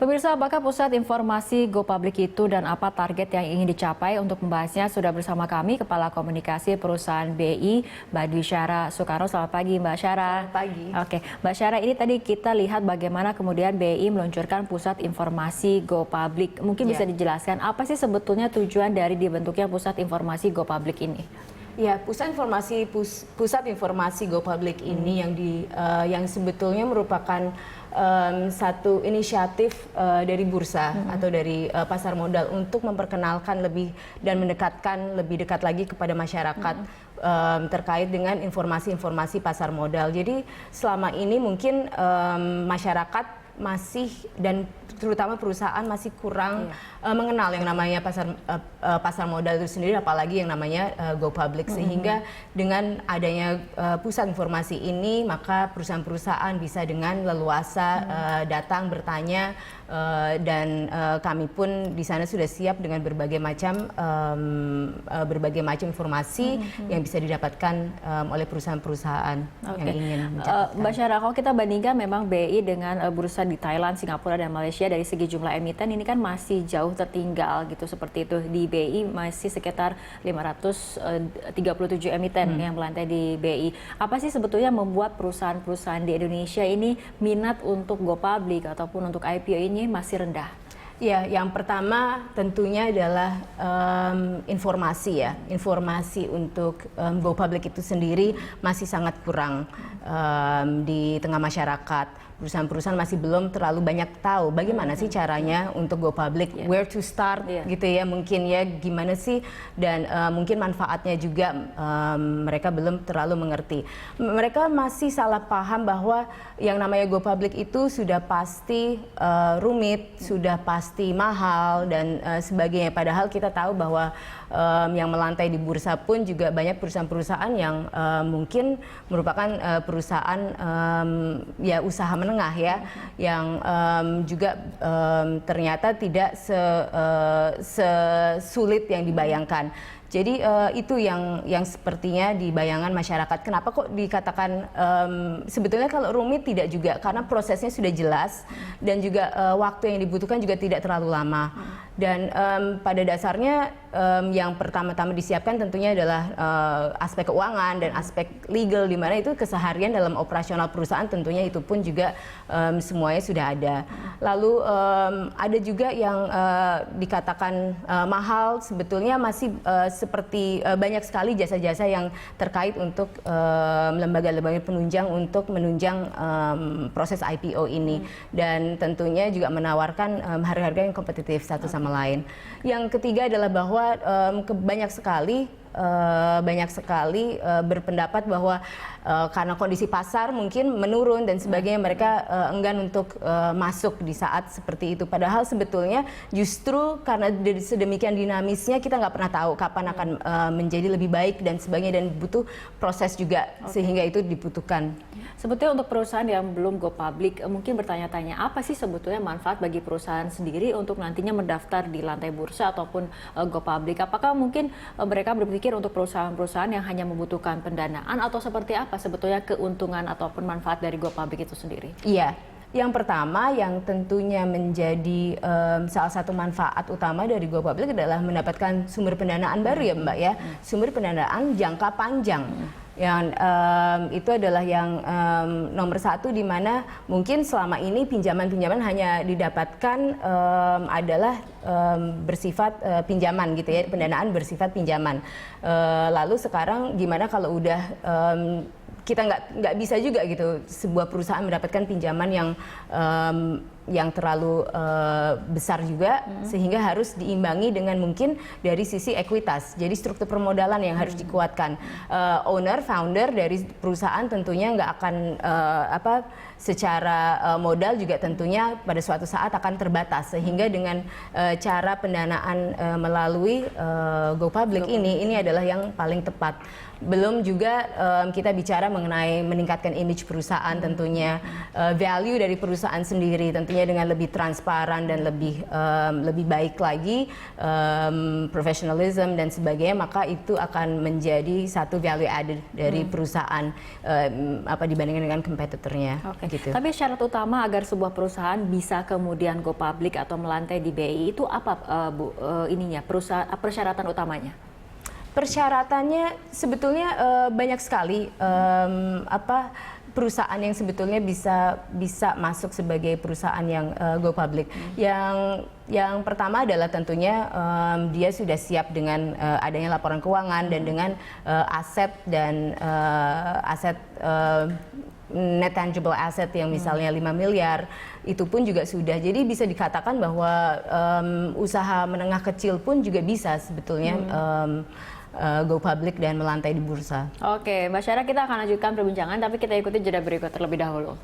Pemirsa, apakah pusat informasi Go Public itu dan apa target yang ingin dicapai? Untuk membahasnya sudah bersama kami Kepala Komunikasi Perusahaan BI, Mbak Dwi Syara Soekarno. Selamat pagi Mbak Syara. Selamat pagi. Oke, Mbak Syara, ini tadi kita lihat bagaimana kemudian BI meluncurkan pusat informasi Go Public. Mungkin bisa dijelaskan apa sih sebetulnya tujuan dari dibentuknya pusat informasi Go Public ini? Ya, pusat informasi Go Public ini yang sebetulnya merupakan satu inisiatif dari bursa atau dari pasar modal untuk memperkenalkan dan mendekatkan lebih dekat lagi kepada masyarakat terkait dengan informasi-informasi pasar modal. Jadi selama ini mungkin masyarakat masih dan terutama perusahaan masih kurang mengenal yang namanya pasar modal itu sendiri, apalagi yang namanya Go Public. Sehingga dengan adanya pusat informasi ini, maka perusahaan-perusahaan bisa dengan leluasa datang bertanya, dan kami pun di sana sudah siap dengan berbagai macam informasi yang bisa didapatkan oleh perusahaan-perusahaan yang ingin mencatatkan. Mbak Syara, kalau kita bandingkan memang BI dengan bursa di Thailand, Singapura, dan Malaysia, dari segi jumlah emiten ini kan masih jauh tertinggal gitu, seperti itu. Di BI masih sekitar 537 emiten yang melantai di BI. Apa sih sebetulnya membuat perusahaan-perusahaan di Indonesia ini minat untuk Go Public ataupun untuk IPO ini masih rendah? Ya, yang pertama tentunya adalah informasi ya. Informasi untuk Go Public itu sendiri masih sangat kurang di tengah masyarakat. Perusahaan-perusahaan masih belum terlalu banyak tahu bagaimana sih caranya untuk Go Public, where to start gitu ya, mungkin ya gimana sih, dan mungkin manfaatnya juga mereka belum terlalu mengerti. Mereka masih salah paham bahwa yang namanya Go Public itu sudah pasti rumit, sudah pasti mahal dan sebagainya. Padahal kita tahu bahwa yang melantai di bursa pun juga banyak perusahaan-perusahaan yang mungkin merupakan perusahaan ya usaha menengah ya, yang juga ternyata tidak sesulit yang dibayangkan. Jadi itu yang sepertinya di bayangan masyarakat. Kenapa kok dikatakan sebetulnya kalau rumit, tidak juga, karena prosesnya sudah jelas dan juga waktu yang dibutuhkan juga tidak terlalu lama. Dan pada dasarnya yang pertama-tama disiapkan tentunya adalah aspek keuangan dan aspek legal, di mana itu keseharian dalam operasional perusahaan tentunya itu pun juga semuanya sudah ada. Lalu ada juga yang dikatakan mahal, sebetulnya masih seperti banyak sekali jasa-jasa yang terkait untuk lembaga-lembaga penunjang untuk menunjang proses IPO ini, dan tentunya juga menawarkan harga-harga yang kompetitif satu sama lain. Yang ketiga adalah bahwa banyak sekali berpendapat bahwa karena kondisi pasar mungkin menurun dan sebagainya, mereka enggan untuk masuk di saat seperti itu. Padahal sebetulnya justru karena sedemikian dinamisnya, kita nggak pernah tahu kapan akan menjadi lebih baik dan sebagainya, dan butuh proses juga, sehingga itu dibutuhkan. Sebetulnya untuk perusahaan yang belum Go Public mungkin bertanya-tanya, apa sih sebetulnya manfaat bagi perusahaan sendiri untuk nantinya mendaftar di lantai bursa ataupun Go Public? Apakah mungkin mereka berpikir untuk perusahaan-perusahaan yang hanya membutuhkan pendanaan, atau seperti apa sebetulnya keuntungan ataupun manfaat dari Go Public itu sendiri? Iya, yang pertama yang tentunya menjadi salah satu manfaat utama dari Go Public adalah mendapatkan sumber pendanaan baru ya Mbak ya, sumber pendanaan jangka panjang. Yang itu adalah yang nomor satu, di mana mungkin selama ini pinjaman-pinjaman hanya didapatkan adalah bersifat pinjaman gitu ya, pendanaan bersifat pinjaman. Lalu sekarang gimana kalau udah kita nggak bisa juga gitu sebuah perusahaan mendapatkan pinjaman yang terlalu besar juga, sehingga harus diimbangi dengan mungkin dari sisi ekuitas. Jadi struktur permodalan yang harus dikuatkan. Founder dari perusahaan tentunya nggak akan secara modal juga tentunya pada suatu saat akan terbatas, sehingga dengan cara pendanaan melalui Go Public ini adalah yang paling tepat. Belum juga kita bicara mengenai meningkatkan image perusahaan, tentunya value dari perusahaan sendiri tentunya tentunya dengan lebih transparan dan lebih baik lagi, professionalism dan sebagainya, maka itu akan menjadi satu value added dari perusahaan dibandingkan dengan kompetitornya. Oke. Gitu. Tapi syarat utama agar sebuah perusahaan bisa kemudian go public atau melantai di BI itu apa, Bu? Persyaratan utamanya? Persyaratannya sebetulnya banyak sekali perusahaan yang sebetulnya bisa masuk sebagai perusahaan yang go public. Yang pertama adalah tentunya dia sudah siap dengan adanya laporan keuangan dan dengan aset net tangible asset yang misalnya 5 miliar, itu pun juga sudah. Jadi bisa dikatakan bahwa usaha menengah kecil pun juga bisa sebetulnya go public dan melantai di bursa. Oke, Mbak Syara, kita akan lanjutkan perbincangan, tapi kita ikuti jeda berikut terlebih dahulu.